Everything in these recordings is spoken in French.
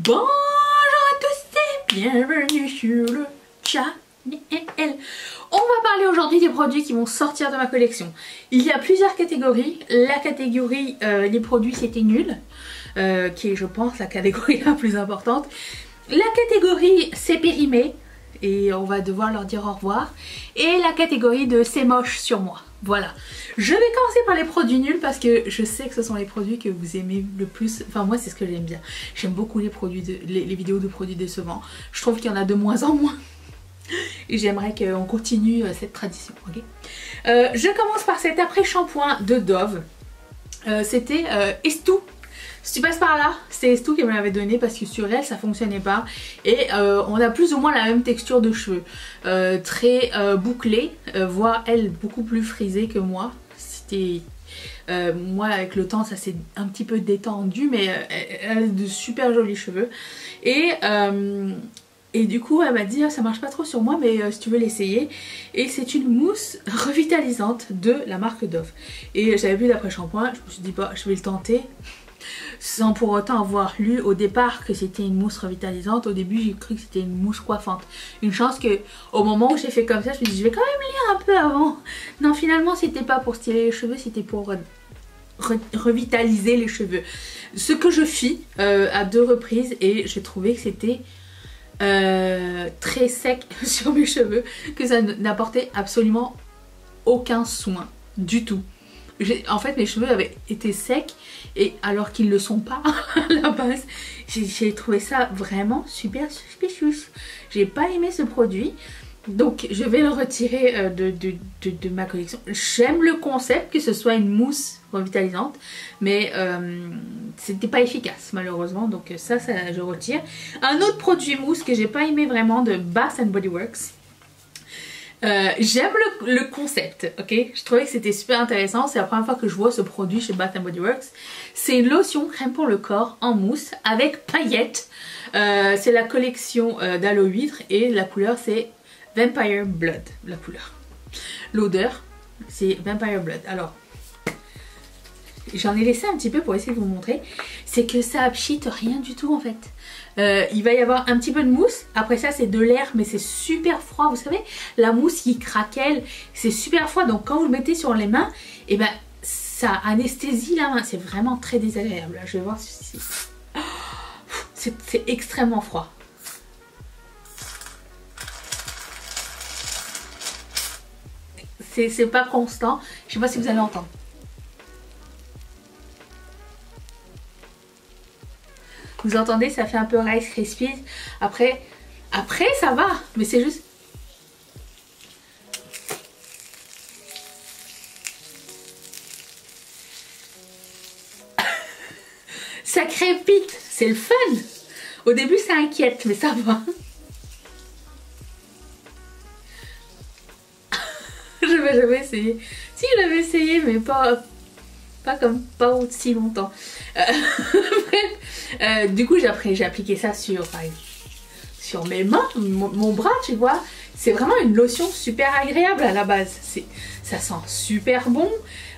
Bonjour à tous et bienvenue sur le channel. On va parler aujourd'hui des produits qui vont sortir de ma collection. Il y a plusieurs catégories. La catégorie les produits c'était nul, qui est je pense la catégorie la plus importante. La catégorie c'est périmé et on va devoir leur dire au revoir. Et la catégorie de c'est moche sur moi. Voilà. Je vais commencer par les produits nuls parce que je sais que ce sont les produits que vous aimez le plus. Enfin moi c'est ce que j'aime bien. J'aime beaucoup les produits les vidéos de produits décevants. Je trouve qu'il y en a de moins en moins. Et j'aimerais qu'on continue cette tradition. Okay, je commence par cet après-shampoing de Dove. C'était Estou. Si tu passes par là, c'est Estou qui me l'avait donné parce que sur elle ça fonctionnait pas. Et on a plus ou moins la même texture de cheveux. Très bouclée, voire elle beaucoup plus frisée que moi. C'était... moi avec le temps ça s'est un petit peu détendu, mais elle a de super jolis cheveux. Et du coup elle m'a dit ça marche pas trop sur moi mais si tu veux l'essayer. Et c'est une mousse revitalisante de la marque Dove. Et j'avais vu l'après-shampoing, je me suis dit bah je vais le tenter. Sans pour autant avoir lu au départ que c'était une mousse revitalisante. Au début j'ai cru que c'était une mousse coiffante. Une chance que au moment où j'ai fait comme ça je me suis dit je vais quand même lire un peu avant. Non finalement c'était pas pour styler les cheveux, c'était pour revitaliser les cheveux. Ce que je fis à 2 reprises et j'ai trouvé que c'était très sec sur mes cheveux, que ça n'apportait absolument aucun soin du tout. En fait mes cheveux avaient été secs et alors qu'ils ne le sont pas à la base. J'ai trouvé ça vraiment super suspicious. J'ai pas aimé ce produit. Donc je vais le retirer de ma collection. J'aime le concept que ce soit une mousse revitalisante, mais c'était pas efficace malheureusement, donc ça je retire. Un autre produit mousse que j'ai pas aimé vraiment de Bath Body Works. J'aime le concept, ok. Je trouvais que c'était super intéressant. C'est la première fois que je vois ce produit chez Bath Body Works. C'est une lotion crème pour le corps en mousse avec paillettes. C'est la collection d'aloe huître et la couleur c'est Vampire Blood, la couleur. L'odeur, c'est Vampire Blood. Alors, j'en ai laissé un petit peu pour essayer de vous montrer. C'est que ça abchite rien du tout en fait. Il va y avoir un petit peu de mousse. Après ça, c'est de l'air, mais c'est super froid. Vous savez, la mousse qui craquelle, c'est super froid. Donc quand vous le mettez sur les mains, et ben ça anesthésie la main. C'est vraiment très désagréable. Je vais voir si... C'est extrêmement froid. C'est pas constant. Je sais pas si vous allez entendre. Vous entendez, ça fait un peu Rice Krispies. Après ça va, mais c'est juste... ça crépite, c'est le fun. Au début ça inquiète, mais ça va. Je vais essayer. Si je l'avais essayé, mais pas aussi longtemps. Bref, du coup j'ai appliqué ça sur mes mains, mon bras, tu vois. C'est vraiment une lotion super agréable à la base. Ça sent super bon.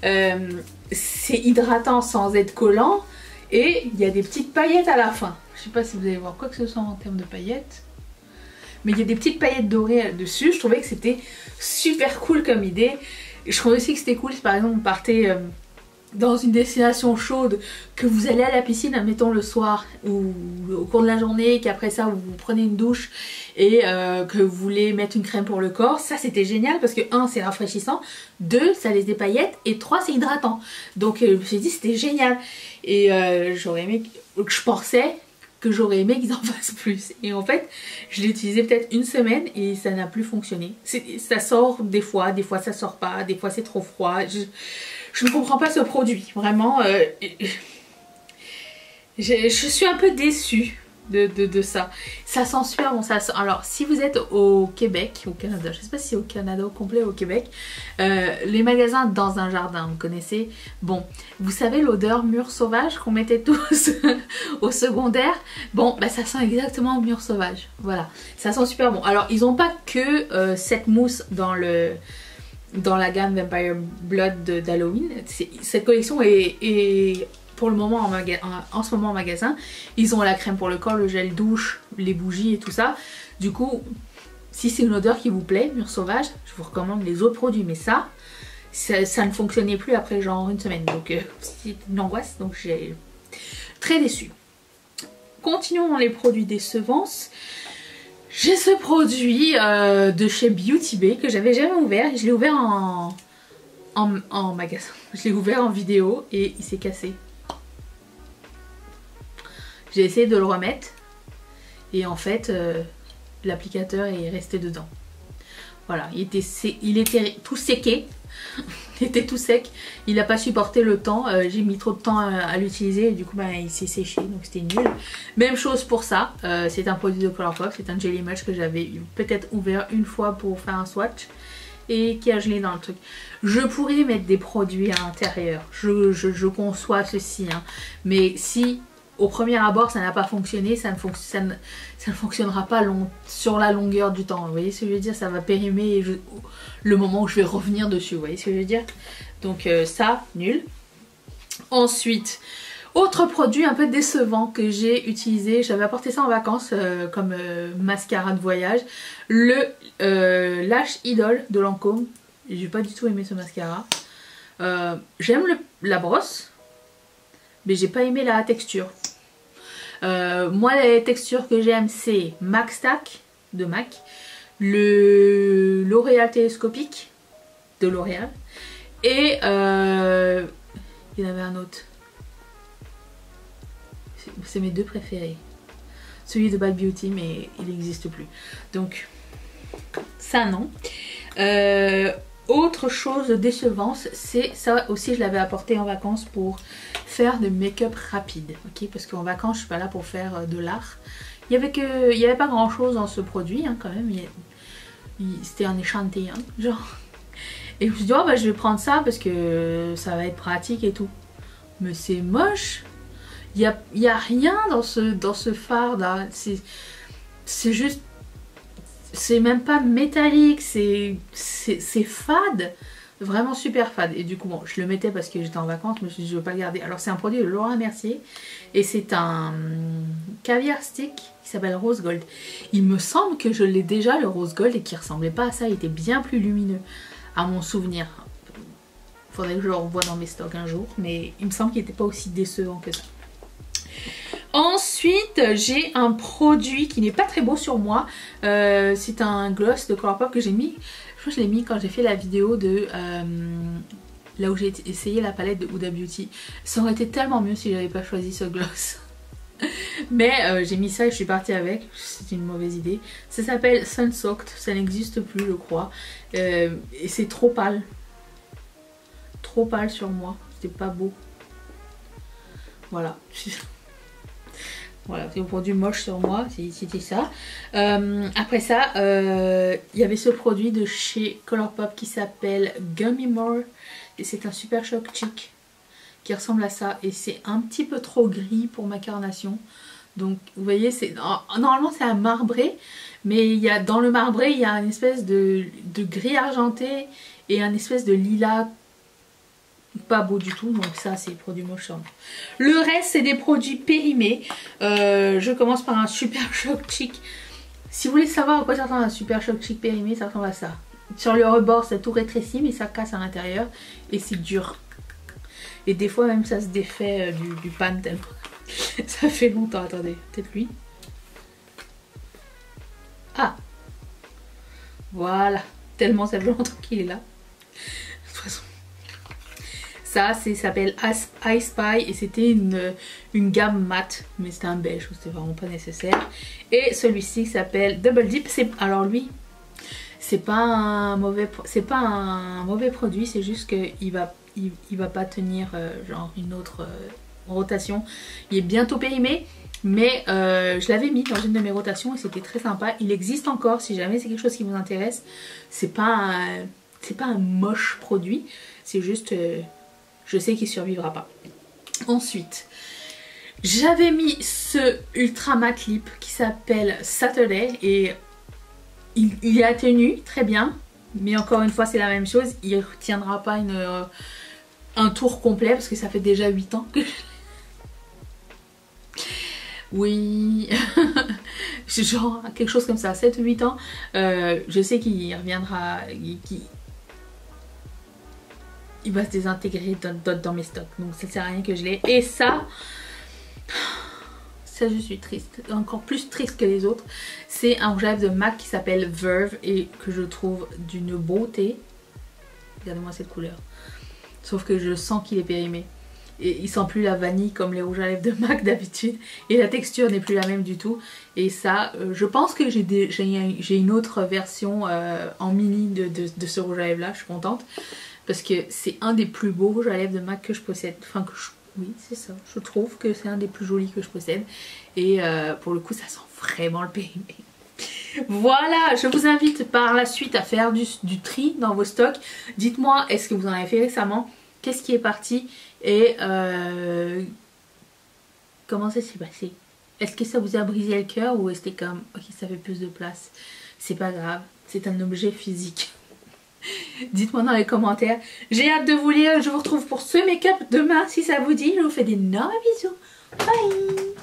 C'est hydratant sans être collant. Et il y a des petites paillettes à la fin. Je sais pas si vous allez voir quoi que ce soit en termes de paillettes. Mais il y a des petites paillettes dorées dessus. Je trouvais que c'était super cool comme idée. Je trouvais aussi que c'était cool si par exemple vous partez dans une destination chaude, que vous allez à la piscine, admettons le soir ou au cours de la journée, qu'après ça vous prenez une douche et que vous voulez mettre une crème pour le corps. Ça c'était génial parce que 1 c'est rafraîchissant, 2 ça laisse des paillettes et 3 c'est hydratant. Donc je me suis dit c'était génial. Et j'aurais aimé, je pensais que j'aurais aimé qu'ils en fassent plus. Et en fait, je l'ai utilisé peut-être une semaine et ça n'a plus fonctionné. Ça sort des fois ça sort pas, des fois c'est trop froid. Je ne comprends pas ce produit, vraiment. Je suis un peu déçue de ça. Ça sent super bon. Alors, si vous êtes au Québec, au Canada, je ne sais pas si c'est au Canada au complet ou au Québec, les magasins Dans un Jardin, vous connaissez. Bon, vous savez l'odeur mûre sauvage qu'on mettait tous au secondaire. Bon, bah, ça sent exactement mûre sauvage. Voilà, ça sent super bon. Alors, ils n'ont pas que cette mousse dans la gamme Vampire Blood d'Halloween. Cette collection est pour le moment en ce moment en magasin, ils ont la crème pour le corps, le gel douche, les bougies et tout ça. Du coup, si c'est une odeur qui vous plaît, Mûre Sauvage, je vous recommande les autres produits. Mais ça ne fonctionnait plus après genre une semaine. Donc c'est une angoisse, donc j'ai très déçue. Continuons dans les produits décevances. J'ai ce produit de chez Beauty Bay que j'avais jamais ouvert. Je l'ai ouvert en magasin. Je l'ai ouvert en vidéo et il s'est cassé. J'ai essayé de le remettre et en fait l'applicateur est resté dedans. Voilà, il était tout séqué. Il était tout sec, il n'a pas supporté le temps, j'ai mis trop de temps à l'utiliser et du coup il s'est séché, donc c'était nul. Même chose pour ça, c'est un produit de Colourpop, c'est un Jelly Match que j'avais peut-être ouvert une fois pour faire un swatch et qui a gelé dans le truc. Je pourrais mettre des produits à l'intérieur, je conçois ceci, hein. Mais si au premier abord ça n'a pas fonctionné, ça ne fonctionnera pas sur la longueur du temps. Vous voyez ce que je veux dire? Ça va périmer le moment où je vais revenir dessus. Vous voyez ce que je veux dire? Donc ça, nul. Ensuite, autre produit un peu décevant que j'ai utilisé. J'avais apporté ça en vacances comme mascara de voyage. Le Lash Idol de Lancôme. J'ai pas du tout aimé ce mascara. J'aime la brosse, mais j'ai pas aimé la texture. Moi les textures que j'aime c'est MAC Stack de MAC, le L'Oréal Télescopique de L'Oréal et il y en avait un autre, c'est mes deux préférés, celui de Bad Beauty mais il n'existe plus, donc ça non. Autre chose décevante, c'est ça aussi je l'avais apporté en vacances pour faire de make-up rapide, ok, parce qu'en vacances je suis pas là pour faire de l'art. Il y avait pas grand chose dans ce produit, hein, quand même. C'était un échantillon, genre. Et je me suis dit oh bah je vais prendre ça parce que ça va être pratique et tout. Mais c'est moche. Il y a rien dans ce fard là. C'est juste. C'est même pas métallique, c'est fade, vraiment super fade. Et du coup bon, je le mettais parce que j'étais en vacances, mais je me suis dit je veux pas le garder. Alors c'est un produit de Laura Mercier et c'est un caviar stick qui s'appelle Rose Gold. Il me semble que je l'ai déjà le Rose Gold et qui ressemblait pas à ça, il était bien plus lumineux à mon souvenir. Faudrait que je le revoie dans mes stocks un jour, mais il me semble qu'il n'était pas aussi décevant que ça. Ensuite, j'ai un produit qui n'est pas très beau sur moi. C'est un gloss de Colourpop que j'ai mis. Je crois que je l'ai mis quand j'ai fait la vidéo de là où j'ai essayé la palette de Huda Beauty. Ça aurait été tellement mieux si j'avais pas choisi ce gloss. Mais j'ai mis ça et je suis partie avec. C'est une mauvaise idée. Ça s'appelle Sun Soaked. Ça n'existe plus, je crois. Et c'est trop pâle. Trop pâle sur moi. C'était pas beau. Voilà. Voilà, c'est un produit moche sur moi, c'était ça. Après ça, il y avait ce produit de chez Colourpop qui s'appelle Gummy More. Et c'est un Super Shock Chic qui ressemble à ça. Et c'est un petit peu trop gris pour ma carnation. Donc vous voyez, normalement c'est un marbré. Mais dans le marbré, il y a une espèce de gris argenté et un espèce de lilas. Pas beau du tout, donc ça c'est produit moche sur moi. Le reste c'est des produits périmés. Je commence par un Super Shock Chic. Si vous voulez savoir à quoi ça ressemble un Super Shock Chic périmé, ça ressemble à ça. Sur le rebord c'est tout rétréci mais ça casse à l'intérieur et c'est dur. Et des fois même ça se défait du pan tellement. Ça fait longtemps, attendez, peut-être lui. Ah, voilà, tellement ça fait longtemps qu'il est là. De toute façon. Ça s'appelle I Spy et c'était une gamme mat, mais c'était un beige, c'était vraiment pas nécessaire. Et celui-ci s'appelle Double Dip. Alors lui, c'est pas un mauvais produit, c'est juste qu'il va pas tenir genre une autre rotation. Il est bientôt périmé, mais je l'avais mis dans une de mes rotations et c'était très sympa. Il existe encore si jamais c'est quelque chose qui vous intéresse. C'est pas un moche produit, c'est juste je sais qu'il survivra pas. Ensuite, j'avais mis ce Ultra Matte Lip qui s'appelle Saturday et il a tenu très bien, mais encore une fois c'est la même chose, il ne retiendra pas un tour complet parce que ça fait déjà 8 ans que Oui, genre quelque chose comme ça, 7 ou 8 ans. Je sais qu'il reviendra, il va se désintégrer dans mes stocks. Donc ça sert à rien que je l'ai. Et ça je suis triste, encore plus triste que les autres. C'est un rouge à lèvres de MAC qui s'appelle Verve et que je trouve d'une beauté. Regardez-moi cette couleur. Sauf que je sens qu'il est périmé. Et il sent plus la vanille comme les rouges à lèvres de MAC d'habitude. Et la texture n'est plus la même du tout. Et ça, je pense que j'ai une autre version en mini de ce rouge à lèvres là. Je suis contente. Parce que c'est un des plus beaux rouges à lèvres de MAC que je possède. Enfin, oui, c'est ça. Je trouve que c'est un des plus jolis que je possède. Et pour le coup, ça sent vraiment le périmé. Voilà, je vous invite par la suite à faire du tri dans vos stocks. Dites-moi, est-ce que vous en avez fait récemment? Qu'est-ce qui est parti? Et comment ça s'est passé? Est-ce que ça vous a brisé le cœur ou est-ce que comme, ok, ça fait plus de place? C'est pas grave, c'est un objet physique. Dites-moi dans les commentaires. J'ai hâte de vous lire. Je vous retrouve pour ce make-up demain si ça vous dit. Je vous fais d'énormes bisous. Bye!